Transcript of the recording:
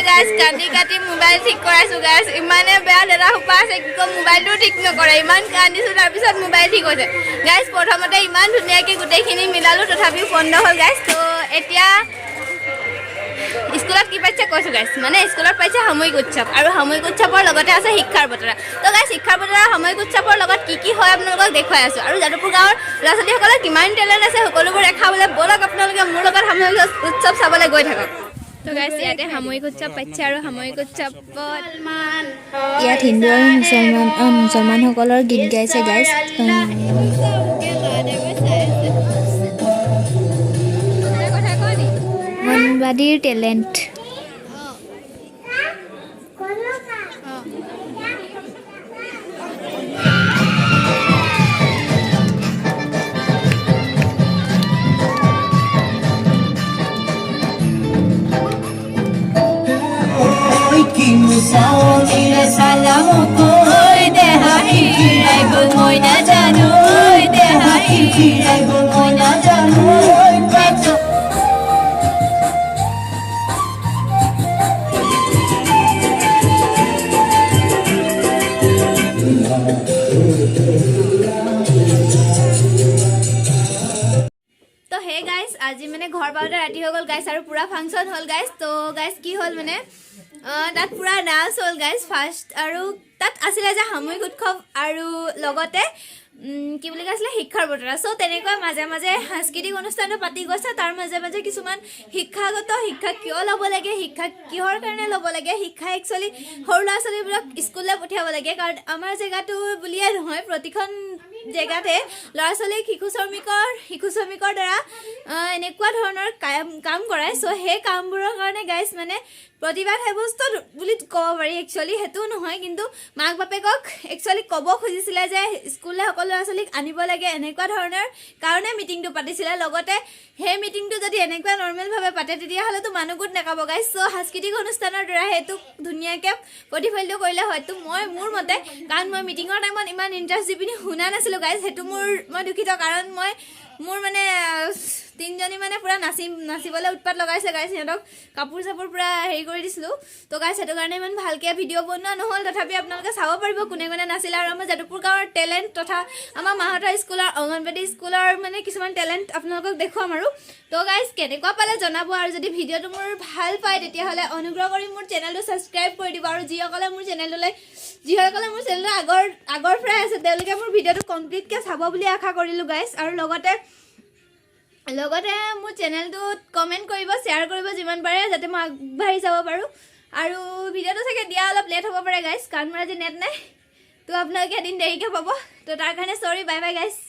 গাইছ কান্দি কাটি মোবাইল ঠিক কৰাইছোঁ গাইছ ইমানে বেয়া লেৰা সোপা আছে কি কম মোবাইলটো ঠিক নকৰে ইমান কান্দিছোঁ তাৰপিছত মোবাইল ঠিক হৈছে গাইছ প্ৰথমতে ইমান ধুনীয়াকৈ গোটেইখিনি মিলালোঁ তথাপিও বন্ধ হ'ল গাইছ তো এতিয়া স্কুলত কি পাইছে কৈছোঁ গাইছ মানে স্কুলত পাইছে সাময়িক উৎসৱ আৰু সাময়িক উৎসৱৰ লগতে আছে শিক্ষাৰ বতৰা তো গাইছ শিক্ষাৰ বতৰা সাময়িক উৎসৱৰ লগত কি হয় আপোনালোকক দেখুৱাই আছোঁ আৰু যাদৱপুৰ গাঁৱৰ ল'ৰা ছোৱালীসকলৰ কিমান টেলেণ্ট আছে সকলোবোৰ দেখাবলৈ ব'লক আপোনালোকে মোৰ লগত সাময়িক উৎসৱ চাবলৈ গৈ থাকক তো গাইছ ইয়াতে সাময়িক উৎসৱ পাইছে আৰু সাময়িক উৎসৱত ইয়াত হিন্দু আৰু মুছলমানসকলৰ গীত গাইছে গাইছ মনবাদীৰ টেলেণ্ট তো হে গাইছ আজি মানে ঘৰ পাওঁতে ৰাতি হৈ গ'ল গাইছ আৰু পুৰা ফাংচন হ'ল গাইছ তো গাইছ কি হ'ল মানে তাত পুৰা ডান্স হ'ল গাইছ ফাৰ্ষ্ট আৰু তাত আছিলে যে সাময়িক উৎসৱ আৰু লগতে কি বুলি কৈছিলে শিক্ষাৰ বতৰা চ' তেনেকৈ মাজে মাজে সাংস্কৃতিক অনুষ্ঠানো পাতি গৈছে তাৰ মাজে মাজে কিছুমান শিক্ষাগত শিক্ষা কিয় ল'ব লাগে শিক্ষা কিহৰ কাৰণে ল'ব লাগে শিক্ষা একচুৱেলি সৰু ল'ৰা ছোৱালীবোৰক স্কুললৈ পঠিয়াব লাগে কাৰণ আমাৰ জেগাটো বুলিয়ে নহয় প্ৰতিখন জেগাতে ল'ৰা ছোৱালীক শিশু শ্ৰমিকৰ দ্বাৰা এনেকুৱা ধৰণৰ কাম কৰায় চ' সেই কামবোৰৰ কাৰণে গাইছ মানে প্ৰতিবাদ সাব্যস্ত বুলি ক'ব পাৰি একচুৱেলি সেইটোও নহয় কিন্তু মাক বাপেকক একচুৱেলি ক'ব খুজিছিলে যে স্কুললৈ সকলো ল'ৰা ছোৱালীক আনিব লাগে এনেকুৱা ধৰণৰ কাৰণে মিটিংটো পাতিছিলে লগতে সেই মিটিংটো যদি এনেকুৱা নৰ্মেলভাৱে পাতে তেতিয়াহ'লেতো মানুহ গোট নাকাব গাইছ চ' সাংস্কৃতিক অনুষ্ঠানৰ দ্বাৰা সেইটো ধুনীয়াকৈ প্ৰতিফলিত কৰিলে হয়তো মোৰ মতে কাৰণ মই মিটিঙৰ টাইমত ইমান ইণ্টাৰেষ্ট দি পিনি শুনা নাছিলোঁ গাইছ সেইটো মই দুখিত কাৰণ মোৰ মানে তিনিজনী মানে পুৰা নাচিবলৈ উৎপাত লগাইছে গাইছ সিহঁতক কাপোৰ চাপোৰ পুৰা হেৰি কৰি দিছিলোঁ তো গাইছ সেইটো কাৰণে ইমান ভালকৈ ভিডিঅ' বনোৱা নহ'ল তথাপি আপোনালোকে চাব পাৰিব কোনে কোনে নাছিলে আৰু আমাৰ যাদৱপুৰ গাঁৱৰ টেলেণ্ট তথা আমাৰ মাহঁতৰ স্কুলৰ অংগনবাদী স্কুলৰ মানে কিছুমান টেলেণ্ট আপোনালোকক দেখুৱাম আৰু তো গাইছ কেনেকুৱা পালে জনাব আৰু যদি ভিডিঅ'টো মোৰ ভাল পায় তেতিয়াহ'লে অনুগ্ৰহ কৰি মোৰ চেনেলটো ছাবস্ক্ৰাইব কৰি দিব আৰু যিসকলে মোৰ চেনেলটো আগৰ পৰাই আছে তেওঁলোকে মোৰ ভিডিঅ'টো কমপ্লিটকৈ চাব বুলি আশা কৰিলোঁ গাইছ আৰু লগতে মোৰ চেনেলটোত কমেণ্ট কৰিব শ্বেয়াৰ কৰিব যিমান পাৰে যাতে মই আগবাঢ়ি যাব পাৰোঁ আৰু ভিডিঅ'টো চাগে দিয়া অলপ লেট হ'ব পাৰে গাইছ কাৰণ মোৰ আজি নেট নাই তো আপোনালোকে এদিন দেৰিকৈ পাব তো তাৰ কাৰণে চৰি বাই বাই গাইছ